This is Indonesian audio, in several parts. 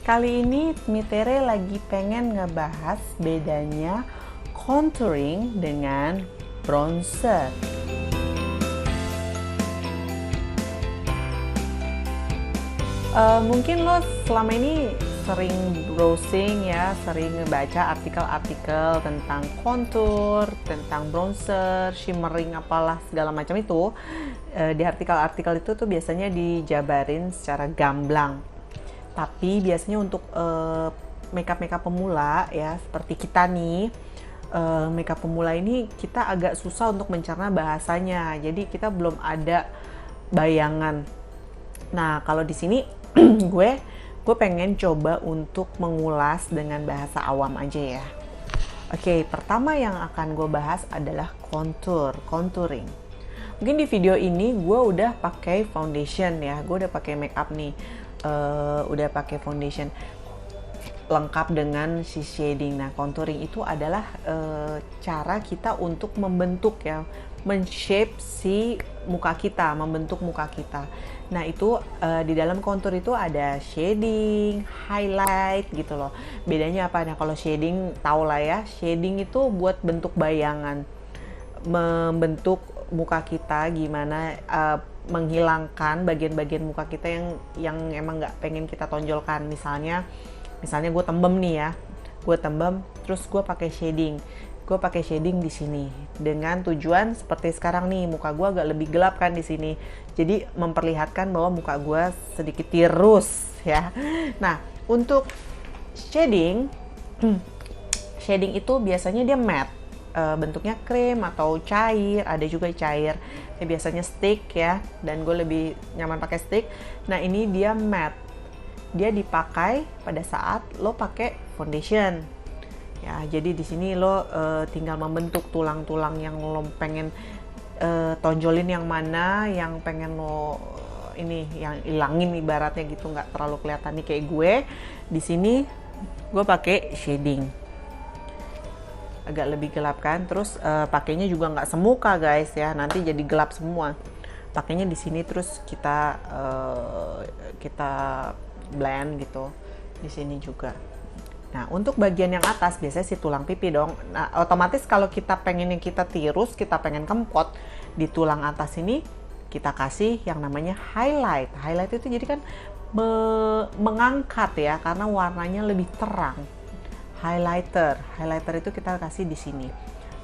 Kali ini Mitere lagi pengen ngebahas bedanya contouring dengan bronzer. Mungkin lo selama ini sering browsing ya, sering ngebaca artikel-artikel tentang contour, tentang bronzer, shimmering apalah segala macam itu. Di artikel-artikel itu tuh biasanya dijabarin secara gamblang. Tapi biasanya untuk makeup pemula ya, seperti kita nih, makeup pemula ini kita agak susah untuk mencerna bahasanya. Jadi kita belum ada bayangan. Nah, kalau di sini gue pengen coba untuk mengulas dengan bahasa awam aja ya. Oke, pertama yang akan gue bahas adalah contouring. Mungkin di video ini gue udah pakai foundation ya, gue udah pakai makeup nih. Udah pakai foundation lengkap dengan si shading. Nah, contouring itu adalah cara kita untuk membentuk ya, men-shape si muka kita, membentuk muka kita. Nah, itu di dalam contour itu ada shading, highlight gitu loh. Bedanya apa? Nah, kalau shading tau lah ya, shading itu buat bentuk bayangan, membentuk muka kita gimana, menghilangkan bagian-bagian muka kita yang emang nggak pengen kita tonjolkan. Misalnya gue tembem nih ya, gue tembem terus gue pakai shading di sini dengan tujuan seperti sekarang nih, muka gue agak lebih gelap kan di sini, jadi memperlihatkan bahwa muka gue sedikit tirus ya. Nah, untuk shading itu biasanya dia matte, bentuknya krim atau cair, ada juga cair. Biasanya stick ya, dan gue lebih nyaman pakai stick. Nah, ini dia matte, dia dipakai pada saat lo pakai foundation ya. Jadi di sini lo tinggal membentuk tulang-tulang yang lo pengen tonjolin, yang mana yang pengen lo ini yang ilangin ibaratnya gitu, nggak terlalu kelihatan nih kayak gue. Di sini gue pakai shading agak lebih gelap kan, terus pakainya juga nggak semuka guys ya, nanti jadi gelap semua. Pakainya di sini terus kita blend gitu di sini juga. Nah, untuk bagian yang atas biasanya si tulang pipi dong. Nah, otomatis kalau kita pengen yang kita tirus, kita pengen kempot, di tulang atas ini kita kasih yang namanya highlight. Highlight itu jadi kan mengangkat ya, karena warnanya lebih terang. Highlighter itu kita kasih di sini.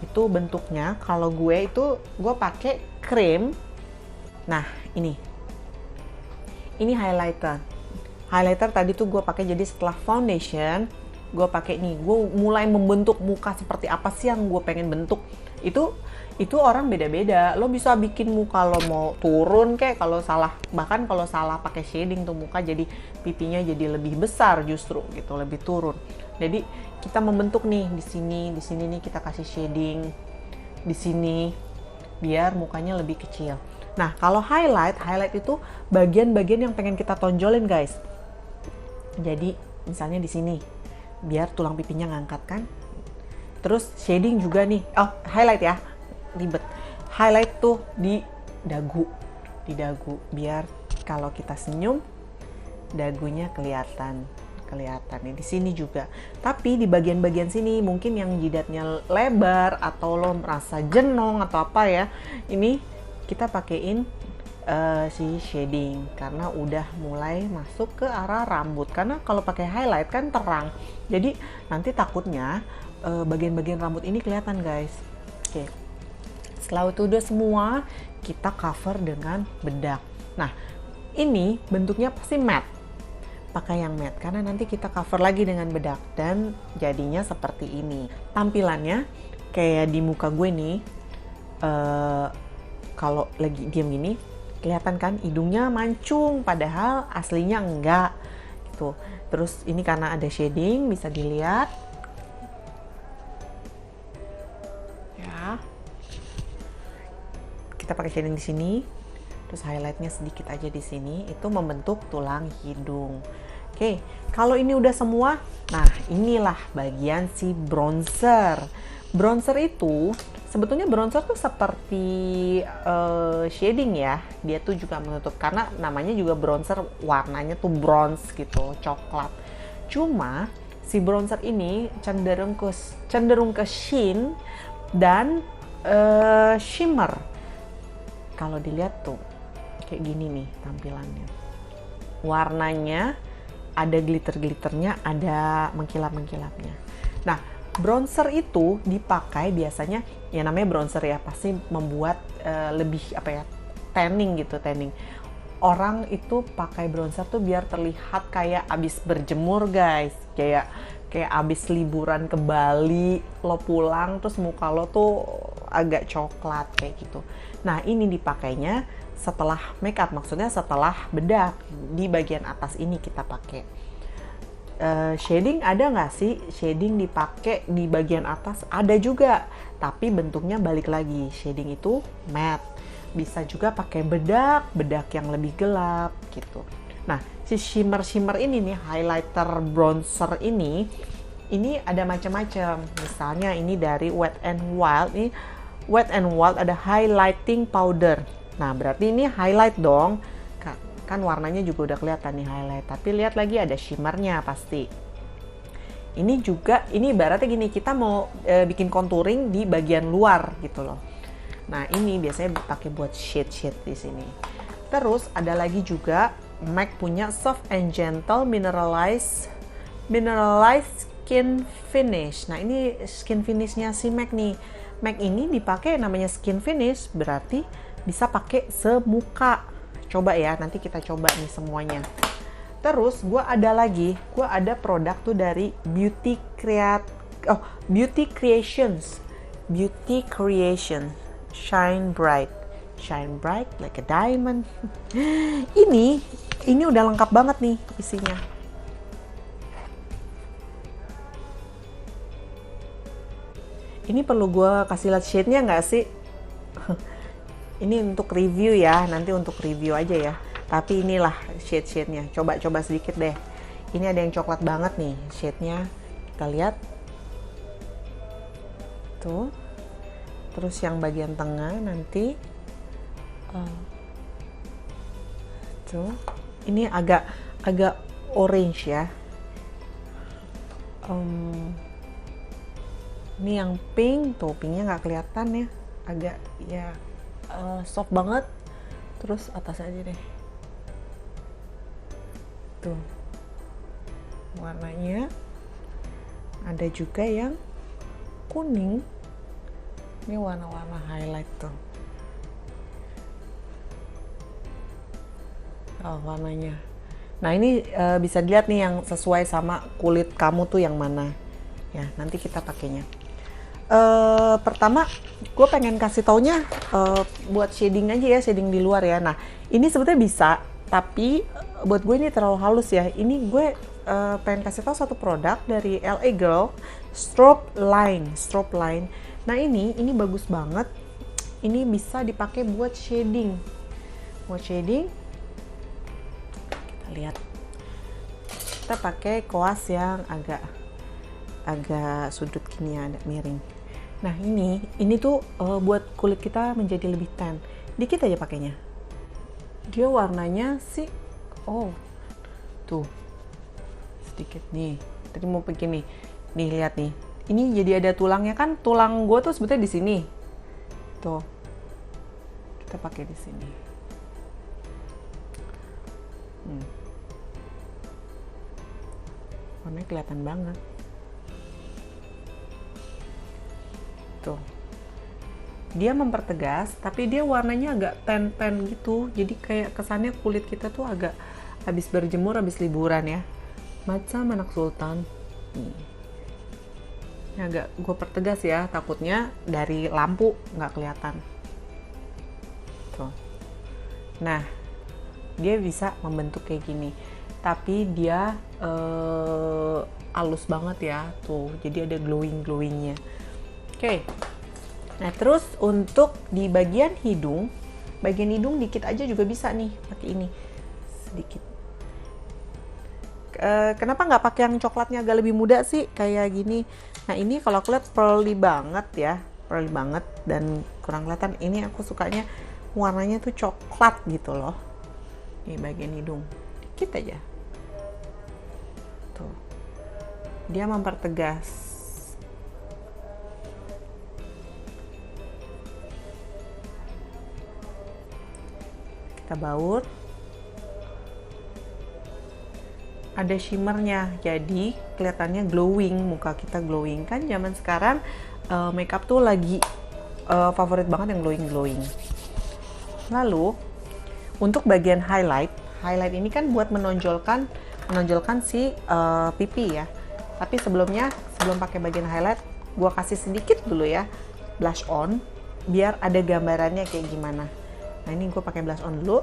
Itu bentuknya kalau gue pakai krim. Nah, ini highlighter tadi tuh gue pakai, jadi setelah foundation gue pakai nih, gue mulai membentuk muka seperti apa sih yang gue pengen bentuk. Itu orang beda-beda. Lo bisa bikin muka lo mau turun kayak, bahkan kalau salah pakai shading tuh muka jadi pipinya jadi lebih besar justru gitu, lebih turun. Jadi kita membentuk nih di sini nih kita kasih shading di sini biar mukanya lebih kecil. Nah, kalau highlight itu bagian-bagian yang pengen kita tonjolin guys. Jadi misalnya di sini biar tulang pipinya ngangkat kan. Terus shading juga nih. Oh, highlight ya. Ribet. Highlight tuh di dagu biar kalau kita senyum dagunya kelihatan nih. Di sini juga. Tapi di bagian-bagian sini mungkin yang jidatnya lebar atau lo merasa jenong atau apa ya, ini kita pakein si shading karena udah mulai masuk ke arah rambut. Karena kalau pakai highlight kan terang, jadi nanti takutnya bagian-bagian rambut ini kelihatan guys. Oke. Setelah itu udah semua, kita cover dengan bedak. Nah, ini bentuknya pasti matte. Pakai yang matte karena nanti kita cover lagi dengan bedak dan jadinya seperti ini. Tampilannya kayak di muka gue nih, kalau lagi diam gini kelihatan kan hidungnya mancung, padahal aslinya enggak gitu. Terus ini karena ada shading bisa dilihat ya. Kita pakai shading di sini, terus highlightnya sedikit aja di sini, itu membentuk tulang hidung. Oke, kalau ini udah semua, nah inilah bagian si bronzer. Bronzer itu sebetulnya bronzer tuh seperti shading ya, dia tuh juga menutup karena namanya juga bronzer, warnanya tuh bronze gitu, coklat. Cuma si bronzer ini cenderung ke sheen dan shimmer. Kalau dilihat tuh kayak gini nih tampilannya. Warnanya ada glitter-glitternya, ada mengkilap-mengkilapnya. Nah, bronzer itu dipakai biasanya, ya namanya bronzer ya, pasti membuat lebih apa ya, tanning gitu, tanning. Orang itu pakai bronzer tuh biar terlihat kayak abis berjemur guys, kayak abis liburan ke Bali, lo pulang terus muka lo tuh agak coklat kayak gitu. Nah, ini dipakainya setelah make up, maksudnya setelah bedak. Di bagian atas ini kita pakai. Shading ada nggak sih? Shading dipakai di bagian atas ada juga, tapi bentuknya balik lagi. Shading itu matte. Bisa juga pakai bedak yang lebih gelap gitu. Nah, si shimmer ini nih, highlighter bronzer ini ada macam-macam. Misalnya ini dari Wet n Wild. Ini Wet n Wild ada highlighting powder. Nah, berarti ini highlight dong. Kan warnanya juga udah kelihatan nih highlight. Tapi lihat lagi ada shimmernya pasti. Ini juga, ini ibaratnya gini, kita mau bikin contouring di bagian luar gitu loh. Nah, ini biasanya pakai buat shade di sini. Terus ada lagi juga MAC punya Soft and Gentle Mineralized Skin Finish. Nah, ini skin finishnya si MAC nih. MAC ini dipakai namanya skin finish, berarti bisa pakai semuka. Coba ya, nanti kita coba nih semuanya. Terus gue ada produk tuh dari Beauty Creations. Shine bright like a diamond. Ini udah lengkap banget nih isinya. Ini perlu gue kasih lihat shade-nya nggak sih? Ini untuk review ya, nanti untuk review aja ya. Tapi inilah shade-nya. Coba sedikit deh. Ini ada yang coklat banget nih shade-nya. Kita lihat. Tuh. Terus yang bagian tengah nanti tuh, ini agak orange ya. Ini yang pink tuh, pinknya nggak kelihatan ya, agak ya soft banget. Terus atas aja deh, tuh warnanya. Ada juga yang kuning. Ini warna-warna highlight tuh. Oh, warnanya. Nah, ini bisa dilihat nih yang sesuai sama kulit kamu tuh yang mana. Ya, nanti kita pakainya. Pertama, gue pengen kasih taunya buat shading aja ya, shading di luar ya. Nah, ini sebetulnya bisa, tapi buat gue ini terlalu halus ya. Ini gue pengen kasih tahu satu produk dari LA Girl, Strobe Line. Nah, ini bagus banget. Ini bisa dipakai buat shading. Kita lihat. Kita pakai koas yang agak sudut gini ya, agak miring. Nah, ini tuh buat kulit kita menjadi lebih tan. Dikit aja pakainya. Dia warnanya sih, tuh sedikit nih. Tadi mau pakai nih lihat nih. Ini jadi ada tulangnya kan, tulang gue tuh sebetulnya di sini. Tuh, kita pakai di sini. Warnanya kelihatan banget. Tuh, dia mempertegas, tapi dia warnanya agak tan gitu. Jadi kayak kesannya kulit kita tuh agak habis berjemur, habis liburan ya. Macam anak sultan. Ini agak gue pertegas ya, takutnya dari lampu nggak kelihatan. Tuh. Nah, dia bisa membentuk kayak gini, tapi dia halus banget ya, tuh. Jadi ada glowingnya. Oke. Nah, terus untuk di bagian hidung dikit aja juga bisa nih pakai ini sedikit. Kenapa nggak pakai yang coklatnya agak lebih muda sih kayak gini? Nah, ini kalau aku lihat pearly banget dan kurang kelihatan. Ini aku sukanya warnanya tuh coklat gitu loh. Ini bagian hidung dikit aja tuh. dia mempertegas. Kita baut. Ada shimmernya, jadi kelihatannya glowing, muka kita glowing. Kan zaman sekarang makeup tuh lagi favorit banget yang glowing. Lalu untuk bagian highlight ini kan buat menonjolkan si pipi ya. Tapi sebelum pakai bagian highlight, gua kasih sedikit dulu ya blush on biar ada gambarannya kayak gimana. Nah, ini gue pakai blush on dulu.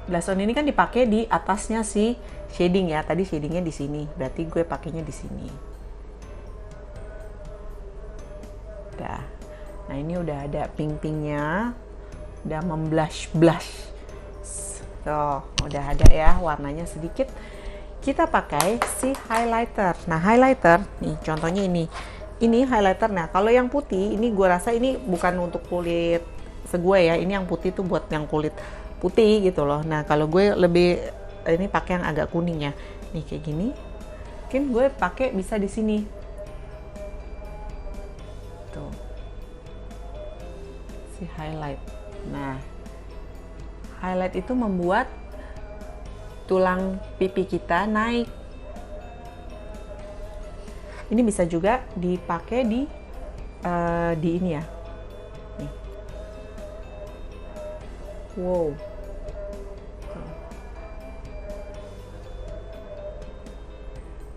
Blush on ini kan dipakai di atasnya si shading ya. Tadi shadingnya di sini, berarti gue pakainya di sini. Udah. Nah, ini udah ada pink-pinknya, udah memblush. Tuh, udah ada ya warnanya sedikit. Kita pakai si highlighter. Nah, highlighter nih contohnya ini. Ini highlighter. Nah, kalau yang putih ini gue rasa ini bukan untuk kulit segue ya. Ini yang putih tuh buat yang kulit putih gitu loh. Nah, kalau gue lebih ini pakai yang agak kuning ya. Nih kayak gini. Mungkin gue pakai bisa di sini. Tuh. Si highlight. Nah, highlight itu membuat tulang pipi kita naik. Ini bisa juga dipakai di ini ya. Nih. Wow.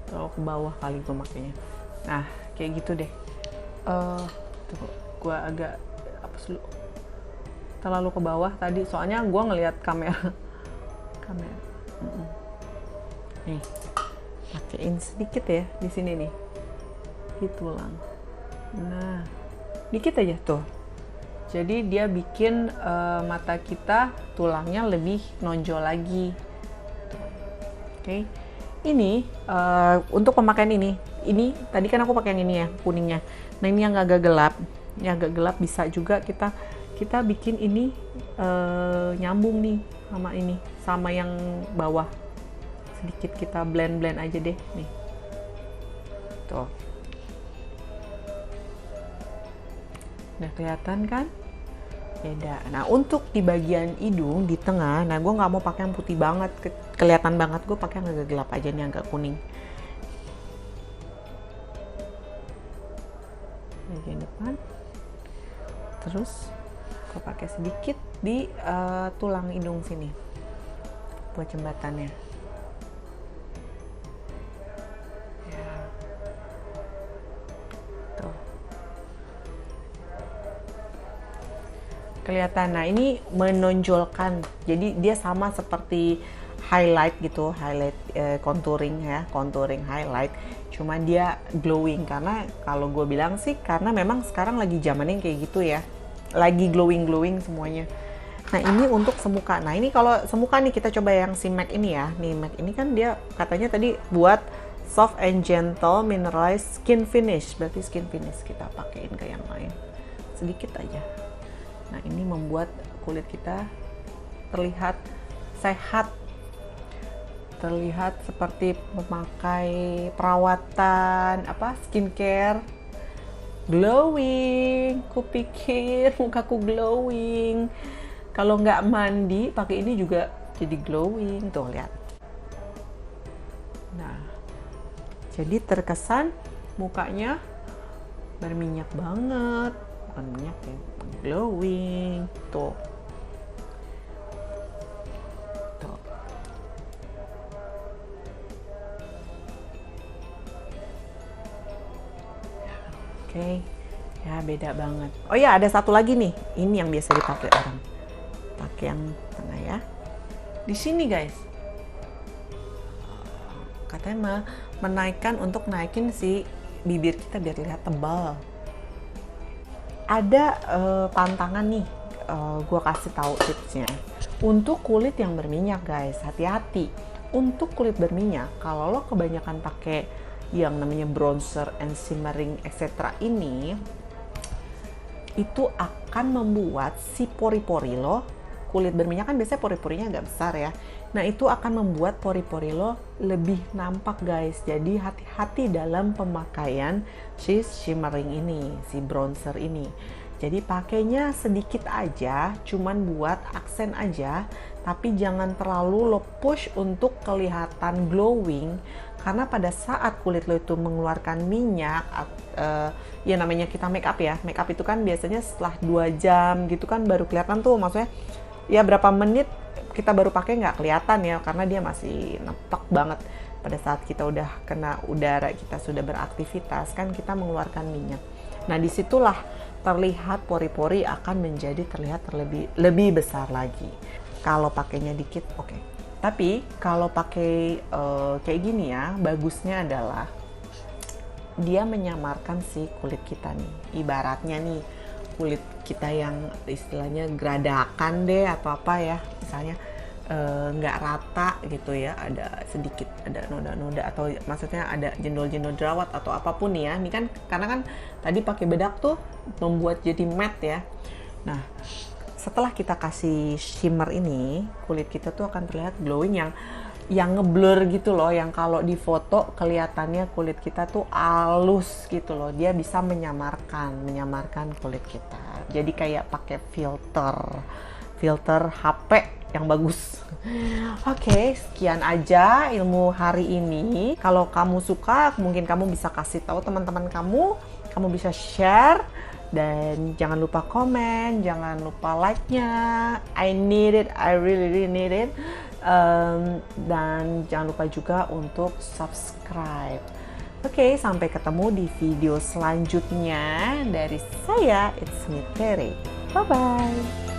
Terlalu ke bawah kali gue makanya. Nah, kayak gitu deh. Tuh, gue agak apa dulu. Terlalu ke bawah tadi, soalnya gue ngelihat kamera. Nih, pakein sedikit ya di sini nih. Di tulang. Nah, dikit aja tuh. Jadi dia bikin mata kita tulangnya lebih nonjol lagi. Oke. Ini untuk pemakaian ini tadi kan aku pakai yang ini ya, kuningnya. Nah, ini yang agak gelap. Ini agak gelap bisa juga kita bikin ini nyambung nih sama ini, sama yang bawah. Sedikit kita blend aja deh nih. Tuh. Udah kelihatan kan? Beda. Nah, untuk di bagian hidung di tengah, nah gue nggak mau pakai yang putih banget, kelihatan banget. Gue pakai yang agak gelap aja nih, agak kuning. Bagian depan. Terus gue pakai sedikit di tulang hidung sini buat jembatannya. Ya. Tuh. Kelihatan. Nah, ini menonjolkan. Jadi dia sama seperti highlight gitu, highlight contouring ya, contouring highlight. Cuma dia glowing, karena kalau gue bilang sih karena memang sekarang lagi zamannya kayak gitu ya. Lagi glowing semuanya. Nah, ini untuk semuka. Nah, ini kalau semuka nih kita coba yang si MAC ini ya. Nih MAC ini kan dia katanya tadi buat soft and gentle mineralized skin finish. Berarti skin finish kita pakein ke yang lain. Sedikit aja. Nah, ini membuat kulit kita terlihat sehat. Terlihat seperti memakai perawatan skincare. Glowing, kupikir mukaku glowing. Kalau nggak mandi pakai ini juga jadi glowing. Tuh, lihat. Nah, jadi terkesan mukanya berminyak banget. Bukan minyak ya, glowing. Tuh. Tuh. Oke. Ya, beda banget. Oh ya, ada satu lagi nih. Ini yang biasa dipakai orang. Pakai yang tengah ya. Di sini guys, katanya menaikkan untuk naikin si bibir kita biar terlihat tebal. Ada pantangan nih, gue kasih tahu tipsnya. Untuk kulit yang berminyak guys, hati-hati. Untuk kulit berminyak, kalau lo kebanyakan pakai yang namanya bronzer and shimmering etc. ini, itu akan membuat si pori-pori lo kulit berminyak kan biasanya pori-porinya agak besar ya. Nah, itu akan membuat pori-pori lo lebih nampak guys. Jadi hati-hati dalam pemakaian si shimmering ini, si bronzer ini. Jadi pakainya sedikit aja, cuman buat aksen aja, tapi jangan terlalu lo push untuk kelihatan glowing, karena pada saat kulit lo itu mengeluarkan minyak, ya namanya kita make up ya, make up itu kan biasanya setelah 2 jam gitu kan baru kelihatan tuh, maksudnya ya berapa menit kita baru pakai nggak kelihatan ya, karena dia masih nepek banget. Pada saat kita udah kena udara, kita sudah beraktivitas kan kita mengeluarkan minyak. Nah, disitulah terlihat pori-pori akan menjadi terlihat lebih besar lagi. Kalau pakainya dikit, oke. Tapi kalau pakai kayak gini ya, bagusnya adalah dia menyamarkan si kulit kita nih. Ibaratnya nih, kulit kita yang istilahnya geradakan deh atau apa ya, misalnya nggak rata gitu ya, ada sedikit ada noda-noda atau maksudnya ada jendol-jendol jerawat atau apapun ya. Ini kan karena kan tadi pakai bedak tuh membuat jadi matte ya. Nah, setelah kita kasih shimmer ini, kulit kita tuh akan terlihat glowing yang ngeblur gitu loh, yang kalau di foto kelihatannya kulit kita tuh halus gitu loh. Dia bisa menyamarkan kulit kita. Jadi kayak pakai filter HP yang bagus. Oke, sekian aja ilmu hari ini. Kalau kamu suka, mungkin kamu bisa kasih tahu teman-teman kamu bisa share, dan jangan lupa komen, jangan lupa like-nya. I need it, I really need it. Dan jangan lupa juga untuk subscribe. Oke, sampai ketemu di video selanjutnya dari saya, It's me Terry. Bye-bye.